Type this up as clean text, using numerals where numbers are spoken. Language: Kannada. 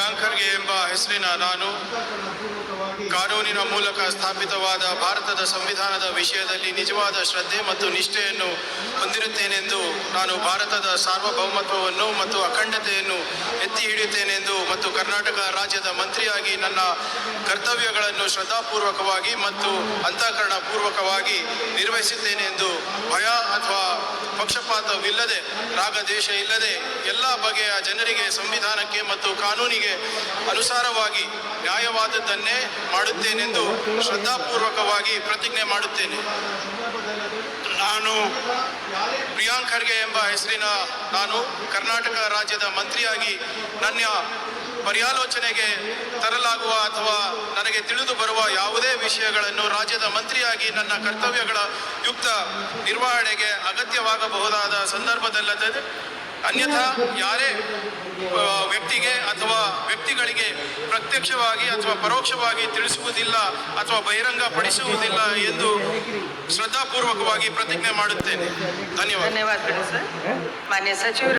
ಪ್ರಿಯಾಂಕ್ ಖರ್ಗೆ ಎಂಬ ಹೆಸರಿನ ನಾನು ಕಾನೂನಿನ ಮೂಲಕ ಸ್ಥಾಪಿತವಾದ ಭಾರತದ ಸಂವಿಧಾನದ ವಿಷಯದಲ್ಲಿ ನಿಜವಾದ ಶ್ರದ್ಧೆ ಮತ್ತು ನಿಷ್ಠೆಯನ್ನು ಹೊಂದಿರುತ್ತೇನೆಂದು ನಾನು ಭಾರತದ ಸಾರ್ವಭೌಮತ್ವವನ್ನು ಮತ್ತು ಅಖಂಡತೆಯನ್ನು ಎತ್ತಿ ಹಿಡಿಯುತ್ತೇನೆಂದು ಮತ್ತು ಕರ್ನಾಟಕ ರಾಜ್ಯದ ಮಂತ್ರಿಯಾಗಿ ನನ್ನ ಕರ್ತವ್ಯಗಳನ್ನು ಶ್ರದ್ಧಾಪೂರ್ವಕವಾಗಿ ಮತ್ತು ಅಂತಃಕರಣಪೂರ್ವಕವಾಗಿ ನಿರ್ವಹಿಸುತ್ತೇನೆಂದು ಭಯ ಅಥವಾ ಪಕ್ಷಪಾತವಿಲ್ಲದೆ ರಾಗದ್ವೇಷ ಇಲ್ಲದೆ ಎಲ್ಲ ಬಗೆಯ ಜನರಿಗೆ ಸಂವಿಧಾನಕ್ಕೆ ಮತ್ತು ಕಾನೂನಿಗೆ ಅನುಸಾರವಾಗಿ ನ್ಯಾಯವಾದದ್ದನ್ನೇ ಮಾಡುತ್ತೇನೆಂದು ಶ್ರದ್ಧಾಪೂರ್ವಕವಾಗಿ ಪ್ರತಿಜ್ಞೆ ಮಾಡುತ್ತೇನೆ. ನಾನು ಪ್ರಿಯಾಂಕ್ ಖರ್ಗೆ ಎಂಬ ಹೆಸರಿನ ನಾನು ಕರ್ನಾಟಕ ರಾಜ್ಯದ ಮಂತ್ರಿಯಾಗಿ ನನ್ನ ಪರ್ಯಾಲೋಚನೆಗೆ ತರಲಾಗುವ ಅಥವಾ ನನಗೆ ತಿಳಿದು ಬರುವ ಯಾವುದೇ ವಿಷಯಗಳನ್ನು ರಾಜ್ಯದ ಮಂತ್ರಿಯಾಗಿ ನನ್ನ ಕರ್ತವ್ಯಗಳ ಯುಕ್ತ ನಿರ್ವಹಣೆಗೆ ಅಗತ್ಯವಾಗಬಹುದಾದ ಸಂದರ್ಭದಲ್ಲದೆ ಅನ್ಯಥಾ ಯಾರೇ ವ್ಯಕ್ತಿಗೆ ಅಥವಾ ವ್ಯಕ್ತಿಗಳಿಗೆ ಪ್ರತ್ಯಕ್ಷವಾಗಿ ಅಥವಾ ಪರೋಕ್ಷವಾಗಿ ತಿಳಿಸುವುದಿಲ್ಲ ಅಥವಾ ಬಹಿರಂಗಪಡಿಸುವುದಿಲ್ಲ ಎಂದು ಶ್ರದ್ಧಾಪೂರ್ವಕವಾಗಿ ಪ್ರತಿಜ್ಞೆ ಮಾಡುತ್ತೇನೆ. ಧನ್ಯವಾದಗಳು ಸರ್. ಮಾನ್ಯ ಸಚಿವರು